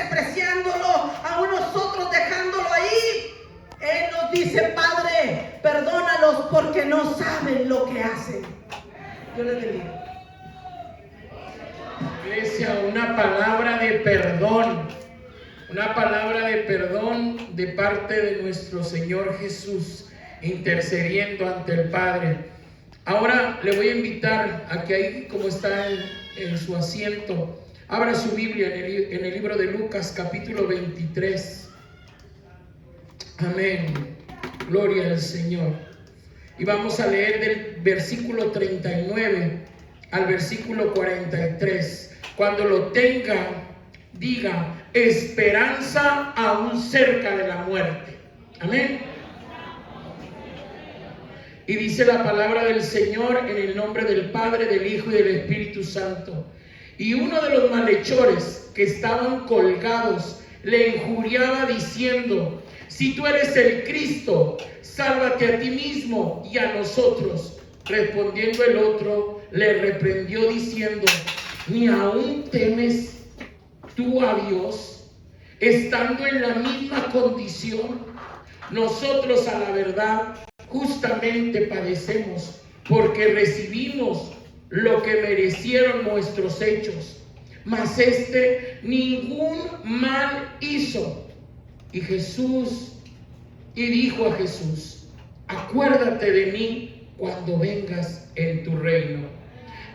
despreciándolo, aún nosotros dejándolo ahí. Él nos dice: Padre, perdónalos porque no saben lo que hacen. Yo les bendiga. Iglesia, una palabra de perdón. Una palabra de perdón de parte de nuestro Señor Jesús, intercediendo ante el Padre. Ahora le voy a invitar a que ahí, como está en su asiento, abra su Biblia en el libro de Lucas, capítulo 23. Amén. Gloria al Señor. Y vamos a leer del versículo 39 al versículo 43. Cuando lo tenga, diga: esperanza aún cerca de la muerte. Amén. Y dice la palabra del Señor en el nombre del Padre, del Hijo y del Espíritu Santo. Y uno de los malhechores que estaban colgados le injuriaba diciendo: si tú eres el Cristo, sálvate a ti mismo y a nosotros. Respondiendo el otro, le reprendió diciendo: ¿ni aún temes tú a Dios, estando en la misma condición? Nosotros, a la verdad, justamente padecemos, porque recibimos lo que merecieron nuestros hechos, mas este ningún mal hizo. Y dijo a Jesús: acuérdate de mí cuando vengas en tu reino.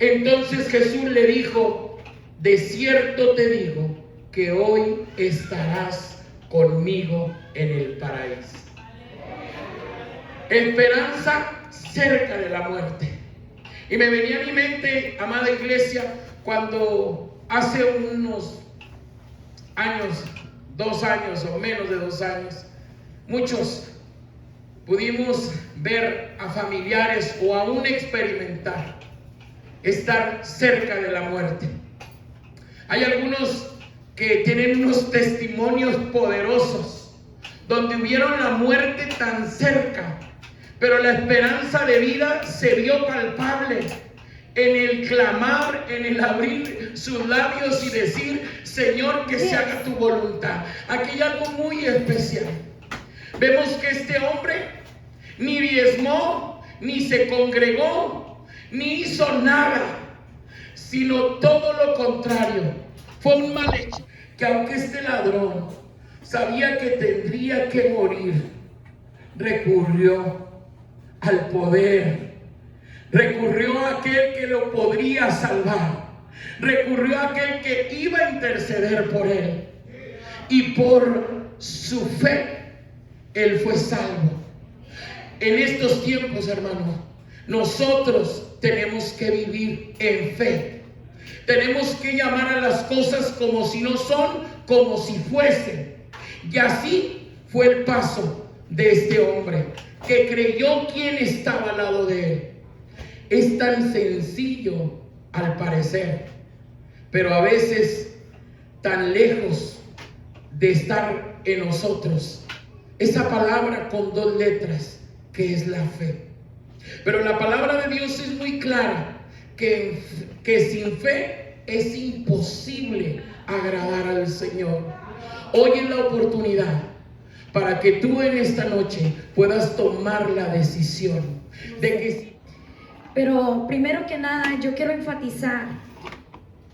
Entonces Jesús le dijo: de cierto te digo que hoy estarás conmigo en el paraíso. Esperanza cerca de la muerte. Y me venía a mi mente, amada iglesia, cuando hace unos años, 2 años o menos de 2 años, muchos pudimos ver a familiares o aún experimentar estar cerca de la muerte. Hay algunos que tienen unos testimonios poderosos donde vieron la muerte tan cerca, pero la esperanza de vida se vio palpable en el clamar, en el abrir sus labios y decir: Señor, que se haga tu voluntad. Aquí hay algo muy especial. Vemos que este hombre ni diezmó, ni se congregó, ni hizo nada, sino todo lo contrario. Fue un mal hecho, que aunque este ladrón sabía que tendría que morir, recurrió al poder, recurrió a aquel que lo podría salvar, recurrió a aquel que iba a interceder por él, y por su fe él fue salvo. En estos tiempos, hermanos, nosotros tenemos que vivir en fe. Tenemos que llamar a las cosas como si no son, como si fuesen. Y así fue el paso de este hombre, que creyó quién estaba al lado de él. Es tan sencillo al parecer, pero a veces tan lejos de estar en nosotros esa palabra con 2 letras, que es la fe. Pero la palabra de Dios es muy clara, que sin fe es imposible agradar al Señor. Hoy es la oportunidad para que tú en esta noche puedas tomar la decisión de que... Pero primero que nada yo quiero enfatizar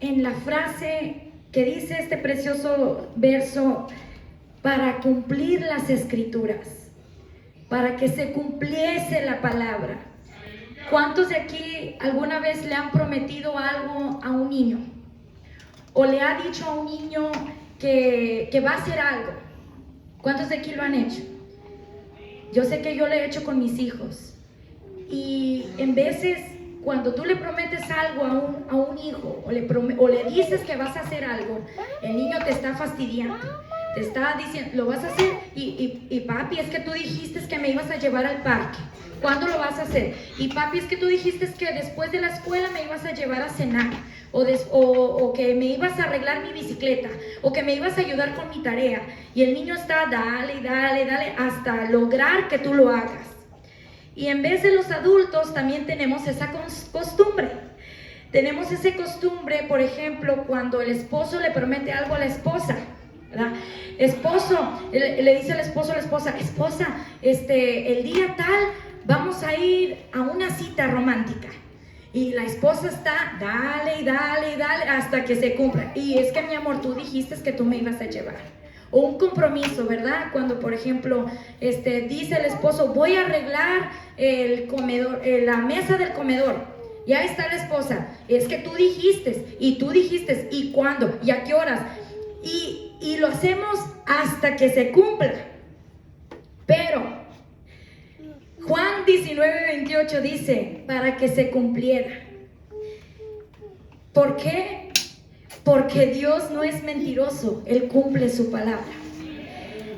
en la frase que dice este precioso verso: para cumplir las escrituras, para que se cumpliese la palabra. ¿Cuántos de aquí alguna vez le han prometido algo a un niño? ¿O le ha dicho a un niño que va a hacer algo? ¿Cuántos de aquí lo han hecho? Yo sé que yo lo he hecho con mis hijos. Y en veces, cuando tú le prometes algo a un hijo, o le dices que vas a hacer algo, el niño te está fastidiando. Te está diciendo: lo vas a hacer, y papi, es que tú dijiste que me ibas a llevar al parque. ¿Cuándo lo vas a hacer? Y papi, es que tú dijiste que después de la escuela me ibas a llevar a cenar, o que me ibas a arreglar mi bicicleta, o que me ibas a ayudar con mi tarea. Y el niño está dale, hasta lograr que tú lo hagas. Y en vez de los adultos también tenemos esa costumbre. Tenemos esa costumbre, por ejemplo, cuando el esposo le promete algo a la esposa, esposo, le dice el esposo a la esposa, esposa, el día tal vamos a ir a una cita romántica. Y la esposa está, dale, dale, dale, hasta que se cumpla. Y es que, mi amor, tú dijiste que tú me ibas a llevar. O un compromiso, ¿verdad? Cuando, por ejemplo, dice el esposo, voy a arreglar el comedor, la mesa del comedor. Y ahí está la esposa, es que tú dijiste, ¿y cuándo? ¿Y a qué horas? Y lo hacemos hasta que se cumpla. Pero Juan 19:28 dice, para que se cumpliera. ¿Por qué? Porque Dios no es mentiroso, Él cumple su palabra.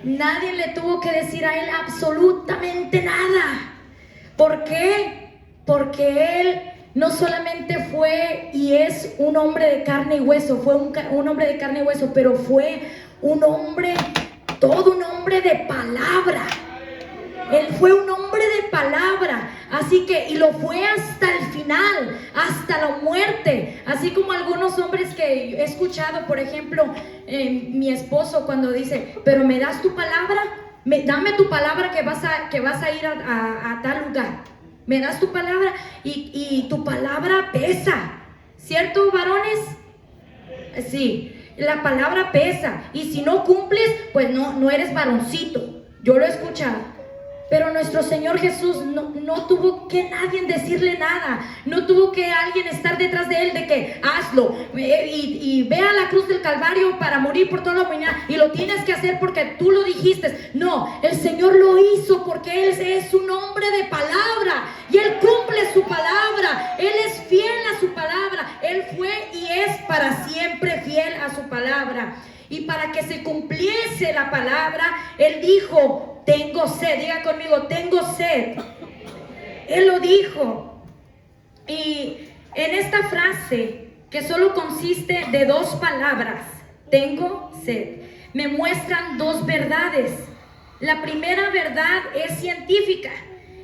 Nadie le tuvo que decir a Él absolutamente nada. ¿Por qué? Porque Él no solamente fue y es un hombre de carne y hueso, fue un hombre de carne y hueso, pero fue un hombre, todo un hombre de palabra. Él fue un hombre de palabra, así que, y lo fue hasta el final, hasta la muerte. Así como algunos hombres que he escuchado, por ejemplo, mi esposo cuando dice, pero ¿me das tu palabra? Dame tu palabra que vas a ir a tal lugar. ¿Me das tu palabra? Y tu palabra pesa, ¿cierto, varones? Sí, la palabra pesa, y si no cumples, pues no eres varoncito. Yo lo he escuchado. Pero nuestro Señor Jesús no tuvo que nadie decirle nada. No tuvo que alguien estar detrás de Él de que hazlo. Y ve a la cruz del Calvario para morir por toda la humanidad. Y lo tienes que hacer porque tú lo dijiste. No, el Señor lo hizo porque Él es un hombre de palabra. Y Él cumple su palabra. Él es fiel a su palabra. Él fue y es para siempre fiel a su palabra. Y para que se cumpliese la palabra, Él dijo, tengo sed. Diga conmigo, tengo sed. Él lo dijo. Y en esta frase, que solo consiste de dos palabras, tengo sed, me muestran dos verdades. La primera verdad es científica.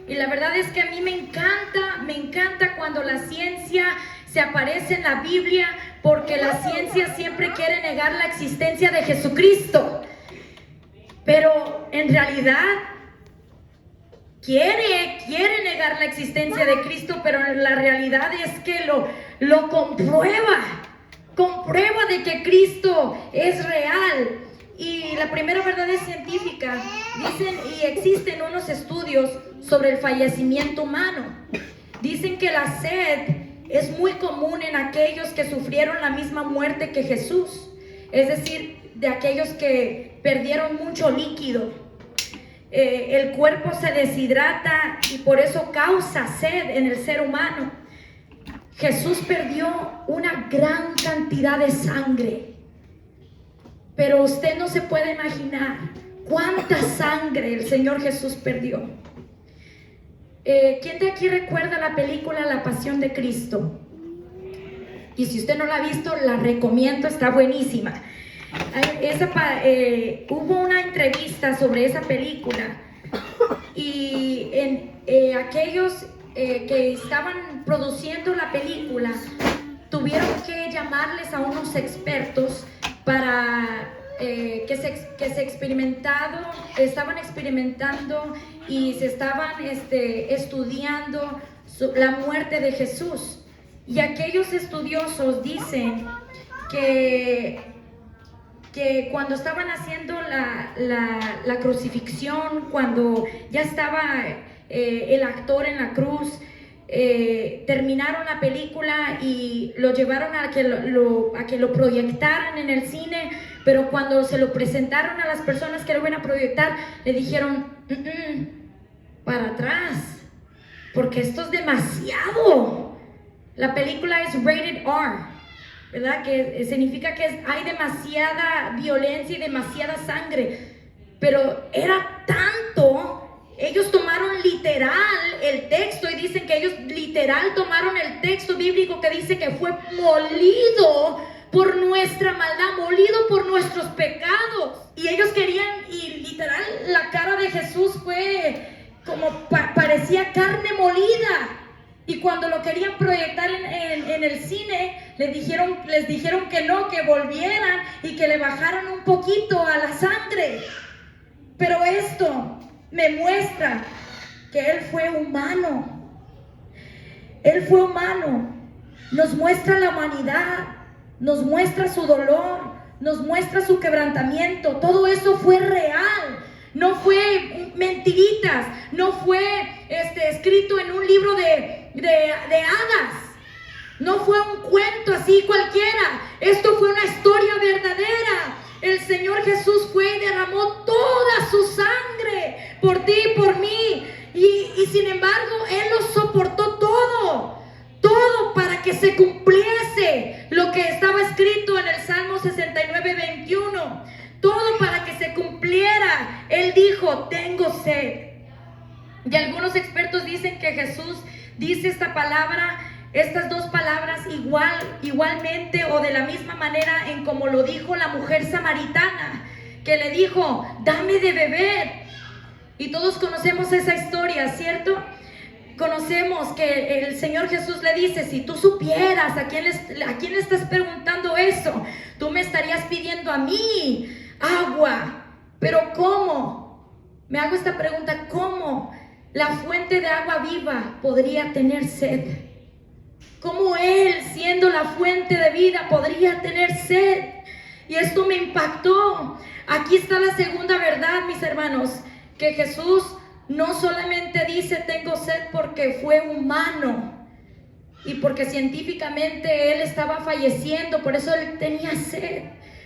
Y la verdad es que a mí me encanta cuando la ciencia se aparece en la Biblia, porque la ciencia siempre quiere negar la existencia de Jesucristo. Pero en realidad quiere negar la existencia de Cristo, pero la realidad es que lo comprueba de que Cristo es real. Y la primera verdad es científica. Dicen, y existen unos estudios sobre el fallecimiento humano. Dicen que la sed es muy común en aquellos que sufrieron la misma muerte que Jesús. Es decir, de aquellos que perdieron mucho líquido. El cuerpo se deshidrata y por eso causa sed en el ser humano. Jesús perdió una gran cantidad de sangre. Pero usted no se puede imaginar cuánta sangre el Señor Jesús perdió. ¿Quién de aquí recuerda la película La Pasión de Cristo? Y si usted no la ha visto, la recomiendo, está buenísima. Hubo una entrevista sobre esa película y aquellos que estaban produciendo la película tuvieron que llamarles a unos expertos para estaban experimentando y se estaban estudiando la muerte de Jesús. Y aquellos estudiosos dicen que cuando estaban haciendo la crucifixión, cuando ya estaba el actor en la cruz, terminaron la película y lo llevaron a que lo proyectaran en el cine, pero cuando se lo presentaron a las personas que lo iban a proyectar, le dijeron, para atrás, porque esto es demasiado. La película es rated R, ¿verdad? Que significa que hay demasiada violencia y demasiada sangre, pero era tanto. Ellos tomaron literal el texto y dicen que ellos literal tomaron el texto bíblico que dice que fue molido por nuestra maldad, molido por nuestros pecados. Y ellos querían, y literal la cara de Jesús fue como parecía carne molida. Y cuando lo querían proyectar en el cine, les dijeron que no, que volvieran y que le bajaran un poquito a la sangre. Pero esto me muestra que Él fue humano. Él fue humano. Nos muestra la humanidad, nos muestra su dolor, nos muestra su quebrantamiento. Todo eso fue real. No fue mentiritas, no fue escrito en un libro de hadas, no fue un cuento así cualquiera. Esto fue una historia verdadera. El Señor Jesús fue y derramó toda su sangre por ti y por mí, y sin embargo Él lo soportó todo para que se cumpliese lo que estaba escrito en el Salmo 69:21. Todo para que se cumpliera. Él dijo: tengo sed. Y algunos expertos dicen que Jesús dice estas dos palabras igualmente o de la misma manera en como lo dijo la mujer samaritana, que le dijo: dame de beber. Y todos conocemos esa historia, ¿cierto? Conocemos que el Señor Jesús le dice: si tú supieras a quién le estás preguntando eso, tú me estarías pidiendo a mí agua. Pero ¿cómo? Me hago esta pregunta: ¿cómo la fuente de agua viva podría tener sed? ¿Cómo Él, siendo la fuente de vida, podría tener sed? Y esto me impactó. Aquí está la segunda verdad, mis hermanos, que Jesús no solamente dice tengo sed porque fue humano y porque científicamente Él estaba falleciendo, por eso Él tenía sed.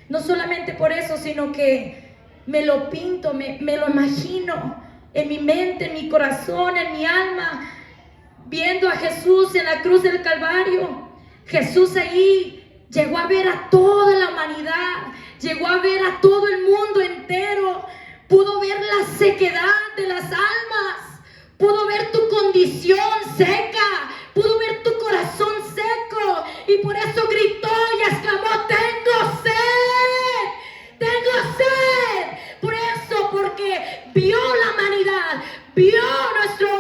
No solamente por eso, sino que me lo pinto, me lo imagino en mi mente, en mi corazón, en mi alma, viendo a Jesús en la cruz del Calvario. Jesús ahí llegó a ver a toda la humanidad, llegó a ver a todo el mundo entero, pudo ver la sequedad de las almas, pudo ver tu condición seca, pudo ver tu corazón seco, y por eso gritó y exclamó: tengo sed, tengo sed. Por eso, porque vio la humanidad, vio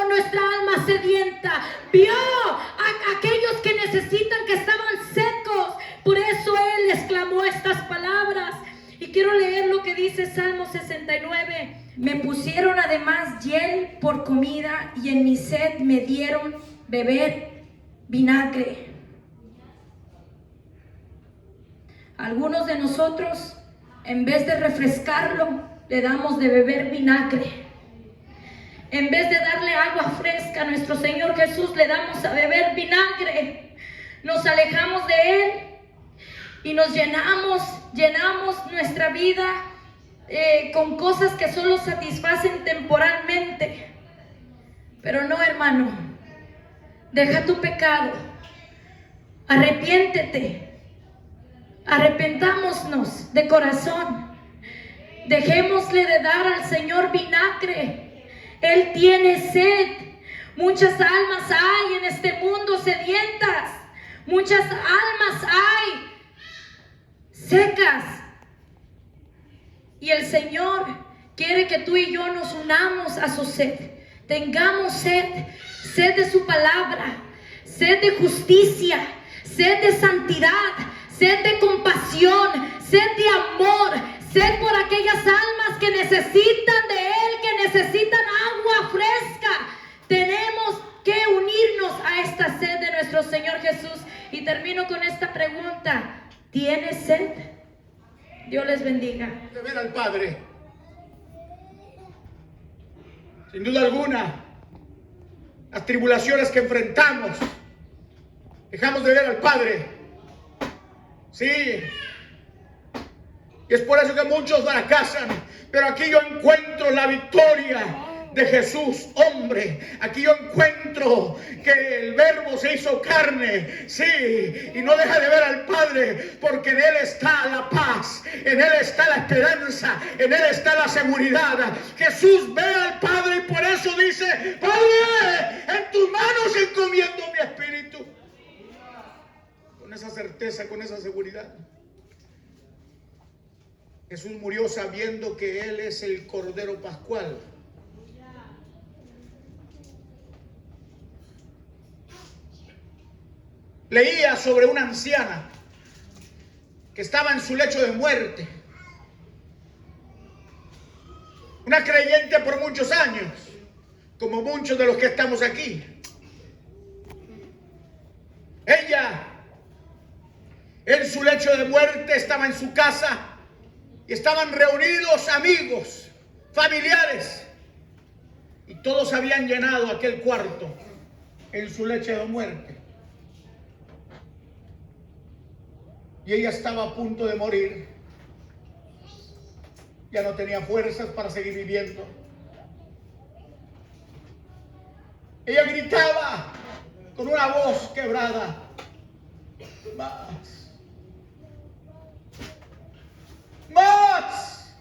nuestra alma sedienta, vio a aquellos que necesitan, que estaban secos. Por eso Él exclamó estas palabras. Y quiero leer lo que dice Salmo 69. Me pusieron además hiel por comida, y en mi sed me dieron beber vinagre. Algunos de nosotros, en vez de refrescarlo, le damos de beber vinagre. En vez de darle agua fresca a nuestro Señor Jesús, le damos a beber vinagre. Nos alejamos de Él y nos llenamos nuestra vida con cosas que solo satisfacen temporalmente. Pero no, hermano, deja tu pecado, arrepentámonos de corazón, dejémosle de dar al Señor vinagre. Él tiene sed. Muchas almas hay en este mundo sedientas, muchas almas hay secas, y el Señor quiere que tú y yo nos unamos a su sed. Tengamos sed de su palabra, sed de justicia, sed de santidad, sed de compasión, sed de amor, sed por aquellas almas que necesitan de Él, que necesitan agua fresca. Tenemos que unirnos a esta sed de nuestro Señor Jesús. Y termino con esta pregunta: ¿tienes sed? Dios les bendiga. De ver al Padre. Sin duda alguna, las tribulaciones que enfrentamos, dejamos de ver al Padre. Sí. Y es por eso que muchos fracasan. Pero aquí yo encuentro la victoria de Jesús, hombre. Aquí yo encuentro que el Verbo se hizo carne, sí, y no deja de ver al Padre, porque en Él está la paz, en Él está la esperanza, en Él está la seguridad. Jesús ve al Padre y por eso dice: Padre, en tus manos encomiendo mi espíritu. Con esa certeza, con esa seguridad. Jesús murió sabiendo que Él es el Cordero Pascual. leía sobre una anciana que estaba en su lecho de muerte. Una creyente por muchos años, como muchos de los que estamos aquí. Ella, en su lecho de muerte, estaba en su casa y estaban reunidos amigos, familiares, y todos habían llenado aquel cuarto en su lecho de muerte. Y ella estaba a punto de morir. Ya no tenía fuerzas para seguir viviendo. Ella gritaba con una voz quebrada: más, más.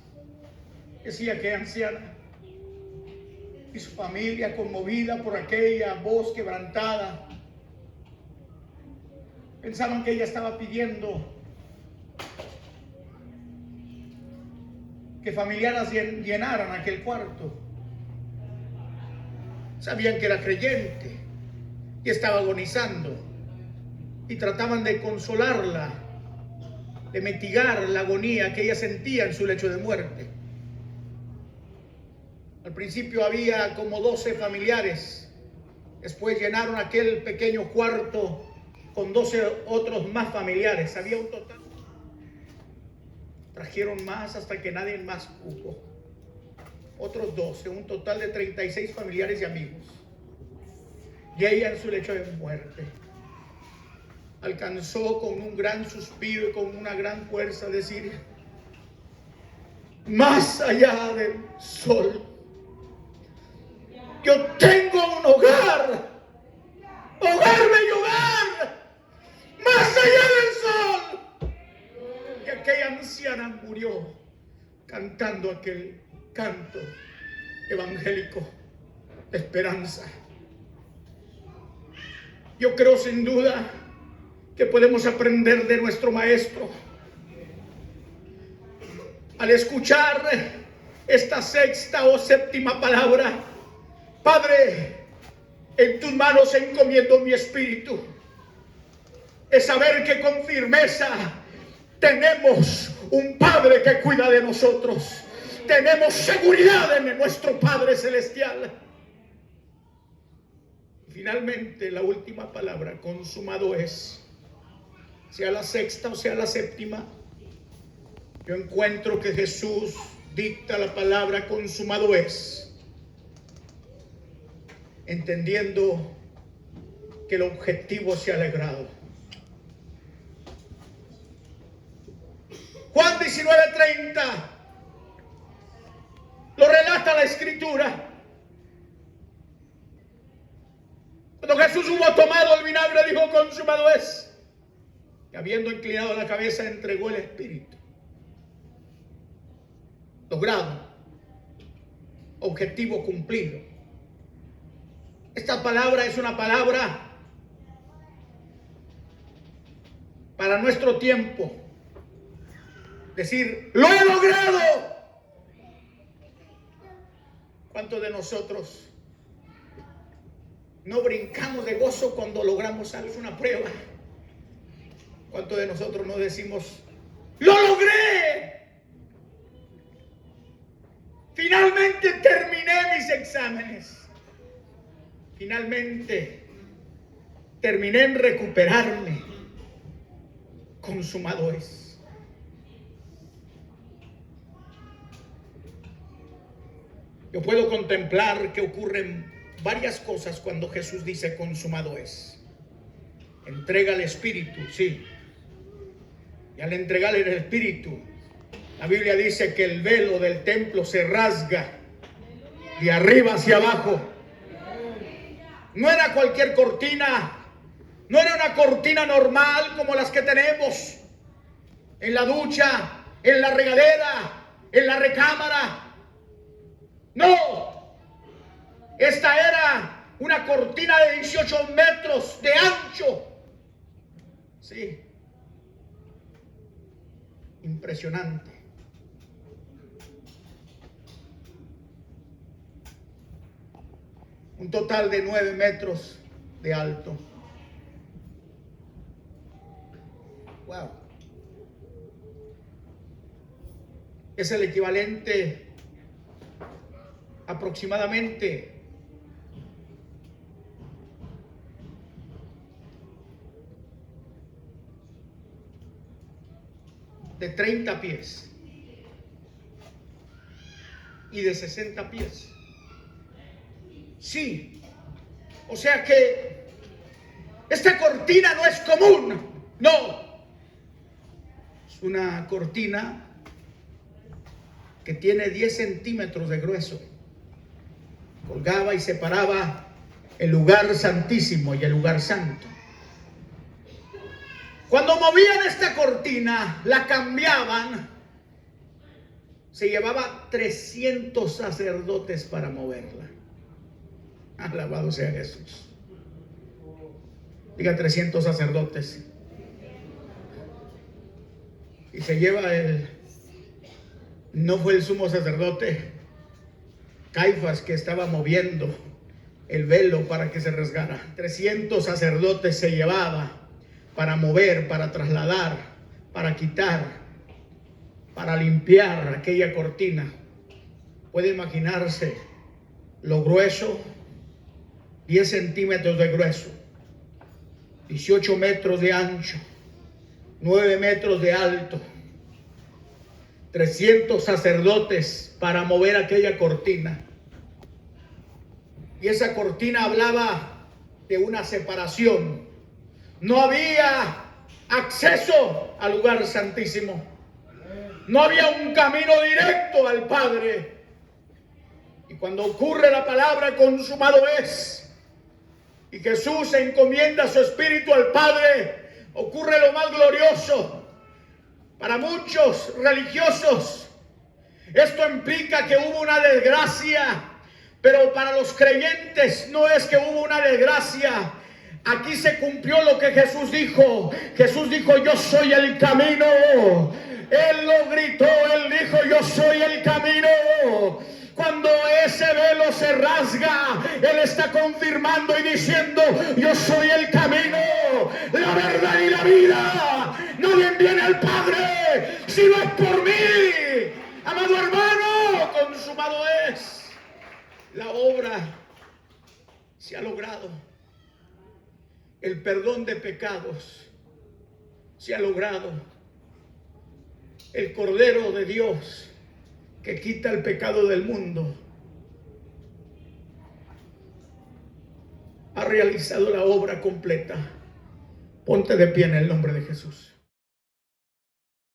Decía aquella anciana. Y su familia, conmovida por aquella voz quebrantada, pensaban que ella estaba pidiendo que familiares llenaran aquel cuarto. Sabían que era creyente y estaba agonizando, y trataban de consolarla, de mitigar la agonía que ella sentía en su lecho de muerte. Al principio había como 12 familiares, después llenaron aquel pequeño cuarto con 12 otros más familiares. Había un total. Trajeron más hasta que nadie más cupo. Otros 12, un total de 36 familiares y amigos. Y ella en su lecho de muerte alcanzó con un gran suspiro y con una gran fuerza decir: más allá del sol, yo tengo un hogar, bello hogar, más allá del sol. Y aquella anciana murió cantando aquel canto evangélico de esperanza. Yo creo sin duda que podemos aprender de nuestro maestro al escuchar esta sexta o séptima palabra: Padre, en tus manos encomiendo mi espíritu. Es saber que con firmeza tenemos un Padre que cuida de nosotros. Tenemos seguridad en nuestro Padre Celestial. Finalmente, la última palabra: consumado es. Sea la sexta o sea la séptima, yo encuentro que Jesús dicta la palabra consumado es, entendiendo que el objetivo se ha logrado. Juan 19:30 lo relata la Escritura. Cuando Jesús hubo tomado el vinagre, dijo: consumado es. Y habiendo inclinado la cabeza, entregó el Espíritu. Logrado. Objetivo cumplido. Esta palabra es una palabra para nuestro tiempo. Decir: lo he logrado. ¿Cuántos de nosotros no brincamos de gozo cuando logramos alguna prueba? ¿Cuántos de nosotros no decimos: ¡lo logré! Finalmente terminé mis exámenes. Finalmente terminé en recuperarme. Consumado es. Yo puedo contemplar que ocurren varias cosas cuando Jesús dice consumado es. Entrega el Espíritu, sí. Y al entregarle el Espíritu, la Biblia dice que el velo del templo se rasga de arriba hacia abajo. No era cualquier cortina, no era una cortina normal como las que tenemos en la ducha, en la regadera, en la recámara. No, esta era una cortina de 18 metros de ancho. Sí, impresionante. Un total de 9 metros de alto. es el equivalente aproximadamente de 30 pies y de 60 pies. Sí, o sea que esta cortina no es común, no, es una cortina que tiene 10 centímetros de grueso. Colgaba y separaba el lugar santísimo y el lugar santo. Cuando movían esta cortina, la cambiaban, se llevaba 300 sacerdotes para moverla. Alabado sea Jesús. Diga 300 sacerdotes. Y se lleva no fue el sumo sacerdote Caifás que estaba moviendo el velo para que se rasgara. 300 sacerdotes se llevaba para mover, para trasladar, para quitar, para limpiar aquella cortina. Puede imaginarse lo grueso, 10 centímetros de grueso, 18 metros de ancho, 9 metros de alto, 300 sacerdotes para mover aquella cortina. Y esa cortina hablaba de una separación. No había acceso al lugar santísimo. No había un camino directo al Padre. Y cuando ocurre la palabra consumado es, y Jesús encomienda su espíritu al Padre, ocurre lo más glorioso. Para muchos religiosos, esto implica que hubo una desgracia, pero para los creyentes no es que hubo una desgracia. Aquí se cumplió lo que Jesús dijo. Jesús dijo: yo soy el camino. Él lo gritó, él dijo: yo soy el camino. Cuando ese velo se rasga, él está confirmando y diciendo: yo soy el camino, la verdad y la vida. Nadie viene al Padre si no es por mí. Amado hermano, consumado es. La obra se ha logrado. El perdón de pecados se ha logrado. El Cordero de Dios que quita el pecado del mundo ha realizado la obra completa. Ponte de pie en el nombre de Jesús.